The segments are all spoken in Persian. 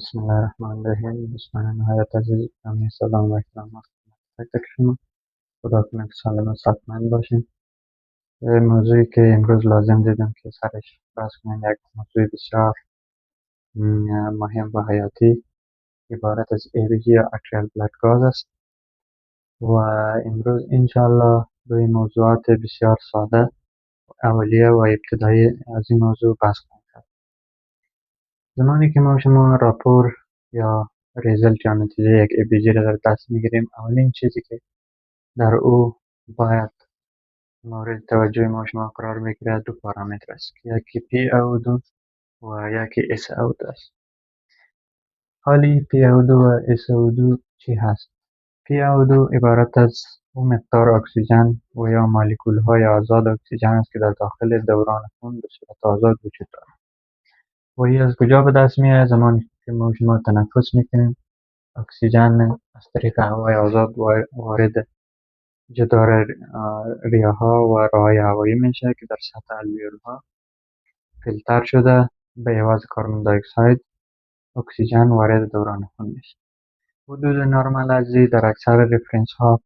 بسم الله الرحمن الرحیم. دوستان نهایت عزیز، همه سلام و احترام تک تک شما. خدا کنه که سالم و صحتمند باشین. موضوعی که امروز لازم دیدم که سرش بحث کنیم یک موضوع بسیار مهم و حیاتی عبارت از ABG یا Atrial Blood Gas است و امروز انشالله روی موضوعات بسیار ساده اولیه و ابتدایی از این موضوع بحث خواهیم کرد. زمانی که ما شما راپور یا ریزلت یا نتیجه یک ABG را در دست میگیریم، اولین چیزی که در او باید مورد توجه ما شما قرار بگیرد دو پارامتر است، یکی PaO2 و یکی SaO2 است. حالی PaO2 و SaO2 چی هست؟ PaO2 عبارت از اون مقدار اکسیژن و یا مولکول های آزاد اکسیژن است که در داخل دوران خون به صورت آزاد وجود دارد. و این از کجا به دست میاد؟ زمانی که ما شما تنفس میکنیم، اکسیژن از طریق هوای آزاد وارد جدار ریه‌ها و راه‌های هوایی میشه که در سطح الوئول‌ها فیلتر شده به عوض کربن دی اکساید اکسیژن وارد دوران خون میشه. حدود نرمال ازی در اکثر رفرنس ها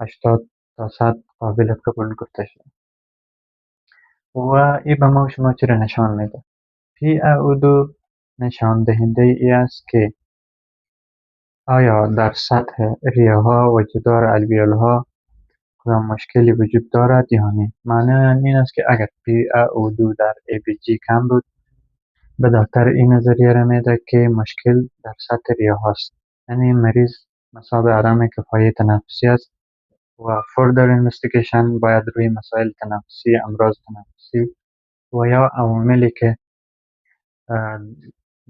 80 تا 100 قابل قبول گفته شده و این به ما شما چی را نشان میده؟ PaO2 نشان دهنده ای است که آیا در سطح ریه‌ها و جدار الوئول‌ها کدام مشکلی وجود دارد یا نه. معنی این است که اگر PaO2 در ABG کم بود، به دکتر این نظریه را میده که مشکل در سطح ریه هاست، یعنی مریض مصاب عدم کفایت تنفسی است و further investigation باید روی مسائل تنفسی، امراض تنفسی و یا عواملی که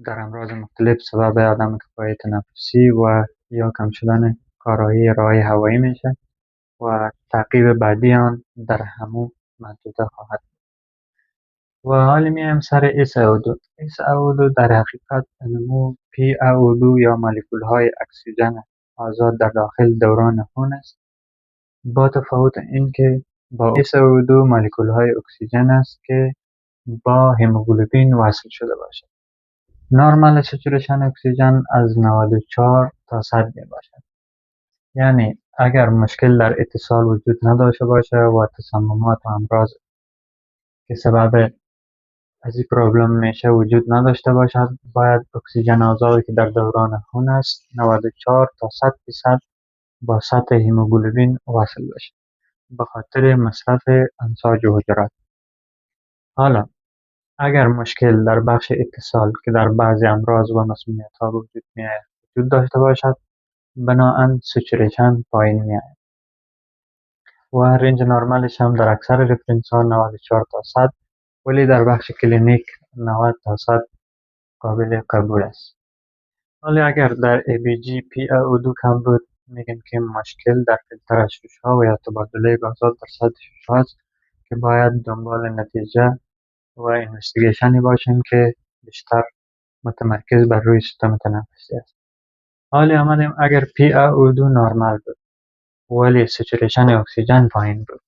در امراض مختلف سبب عدم کفایت تنفسی و یا کم شدن کارایی راه‌های هوایی میشه و تعقیب بعدی آن در همون محدوده خواهد. و حالی میایم سر SaO2. SaO2 در حقیقت نمو PaO2 یا مولکول های اکسیژن آزاد در داخل دوران خون است، با تفاوت اینکه با SaO2 مولکول های اکسیژن است که با هموگلوبین وصل شده باشد. نرمال سچوریشن اکسیژن از 94 تا 100 می باشد. یعنی اگر مشکل در اتصال وجود نداشته باشه و تصممات و امراض که سبب از این پروبلم میشه وجود نداشته باشد، باید اکسیژن آزادی که در دوران خون است 94 تا 100% با سطح هموگلوبین وصل بشه به خاطر مصرف امواج و حجرات. حالا اگر مشکل در بخش اتصال که در بعضی امراض و مسمومیت ها وجود داشته باشد، بناهن سچوریشن پایین میآید و رنج نرمالش هم در اکثر رفرنس ها 94 تا 100، ولی در بخش کلینیک 90 تا 100 قابل قبول است. حالا اگر در ABG PaO2 کم بود، میگیم که مشکل در فیلتر ششها و یا تبادله گازات در سطح ششها است که باید دنبال نتیجه و اینوستیگیشنی باشیم که بیشتر متمرکز بر روی سیستم تنفسی است. حالا آمدیم اگر PaO2 نرمال بود ولی سچوریشن اکسیژن پایین بود،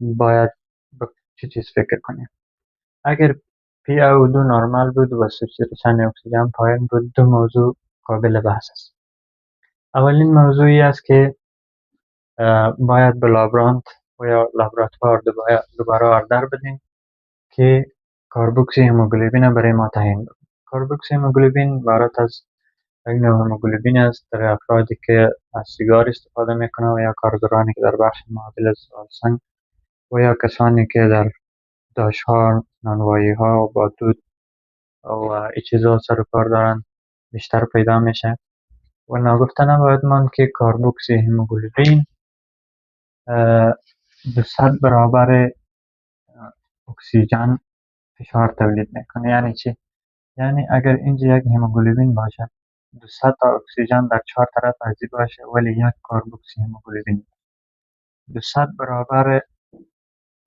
باید به چه چیز فکر کنیم؟ اگر PaO2 نرمال بود و سچوریشن اکسیژن پایین بود، دو موضوع قابل بحث است. اولین موضوعی است که باید به لابرانت و یا لابراتوار دوباره آردر بدیم که کاربوکسی هموگلوبین برای ما تعیین کنیم. کاربوکسی هموگلوبین عبارت از یک نوع هموگلوبین است در افرادی که از سیگار استفاده میکنند و یا کارگرانی که در بخش معادل زغالسنگ و یا کسانی که در داشت‌ها، نانوایی‌ها و با دود و این چیزا سر و کار دارند بیشتر پیدا میشه. و ناگفته نباید ماند که کاربوکسی هموگلوبین 200 برابر اکسیژن فشار تولید میکنه. یعنی چی؟ یعنی اگر اینجا یک هموگلوبین باشه، 200 تا اکسیژن در 4 طرف ازی باشه ولی یک کاربوکسی هموگلوبین 200 برابر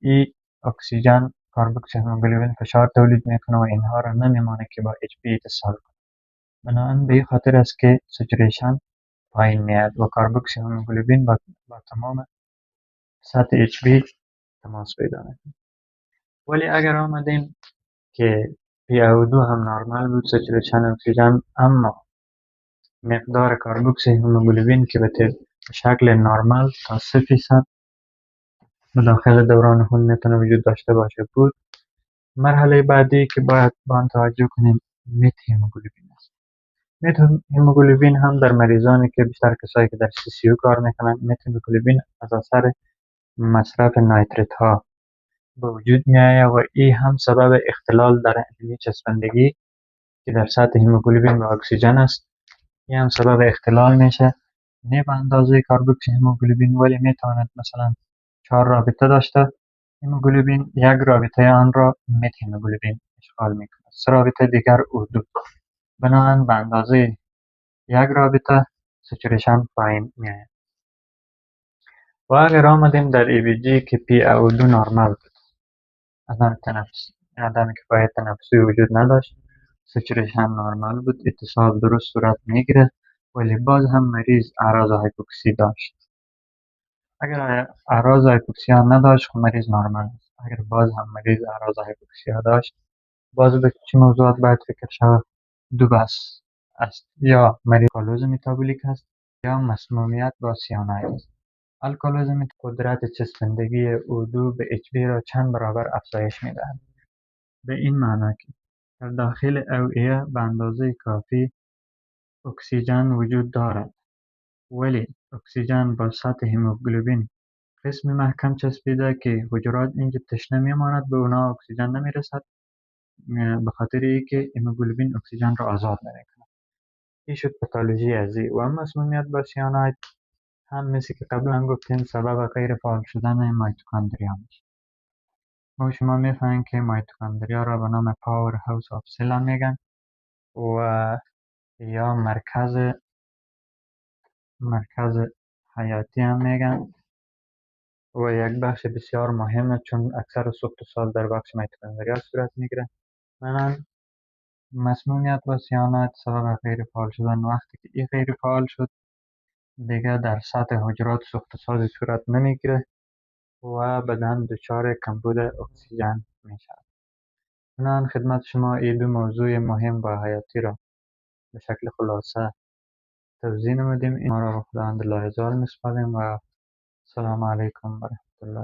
ای اکسیژن کاربوکسی هموگلوبین فشار تولید میکنه و اینها را نمیمانه که با HP اتصال کنه. بنابراین به این خاطر است که سچوریشن پایین میاد و کاربوکسی هموگلوبین با تمام سطح HP تماس پیدا میکنه. ولی اگر آمدیم که PaO2 هم نرمال بود، سچوریشن اکسیژن، اما مقدار کاربکس هموگلوبین که به شکل نرمال تا 3% به داخل دوران خون میتونه وجود داشته باشه بود. مرحله بعدی که باید با آن توجه کنیم مت هموگلوبین است. مت هموگلوبین هم در مریضانی که بیشتر کسایی که در CCU کار میکنن، مت هموگلوبین از اثر مصرف نایتریت ها به وجود میآید و این هم سبب اختلال در انیمی چسبندگی که در سطح هموگلوبین و اکسیژن است. این هم سبب اختلال میشه. نه به اندازه کاربکس هموگلوبین، ولی میتواند مثلا 4 رابطه داشته هموگلوبین، یک رابطه آن را مت هموگلوبین اشغال میکند، 3 رابطه دیگر O2. بنابراین به اندازه یک رابطه سچوریشن پایین میآید. و اگر آمدیم در EVG که PaO2 نرمال بود، عدم کفایت تنفسی وجود نداشت، سچوریشن نرمال بود، اتصال درست صورت میگیره، ولی باز هم مریض اعراض هایپوکسی داشت. اگر اعراض هایپوکسیا نداشت خب مریض نرمال است. اگر باز هم مریض اعراض هایپوکسیا داشت، باز به چه موضوعات باید فکر شود؟ دو بس است: یا مریض آلکالوز متابولیک است یا مسمومیت با سیاناید است. آلکالوز قدرت چسبندگی O2 به HB را چند برابر افزایش میدهد، به این معنی که در داخل اوعیه به اندازه کافی اکسیژن وجود دارد، ولی اکسیژن با سطح هموگلوبین قسم محکم چسبیده که حجرات اینجا تشنه میماند، به اونا اکسیژن نمیرسد، به خاطر اینکه هموگلوبین اکسیژن را آزاد نمیکند. این شد پاتولوژی ازی. و مسمومیت با سیاناید هم مثل که قبلا گفتیم سبب غیر فعال شدن مایتوکاندریا میشه. و شما میفهمید که مایتوکاندریا را به نام پاور هاوس آف سل میگن و یا مرکز حیاتی هم میگن و یک بخش بسیار مهمه، چون اکثر سوخت و ساز در بخش مایتوکاندریا صورت میگیره. منان مسمومیت با سیانات سبب غیر فعال شدن، وقتی که این غیر فعال شد دیگه در سطح حجرات سوخت و سازی صورت نمیگیره و بدن دچار کمبود اکسیژن میشه. منان خدمت شما این دو موضوع مهم و حیاتی را به شکل خلاصه توضیح نمودیم. این ما را به خداوند لاهزال میسپاریم و السلام علیکم و رحمت الله.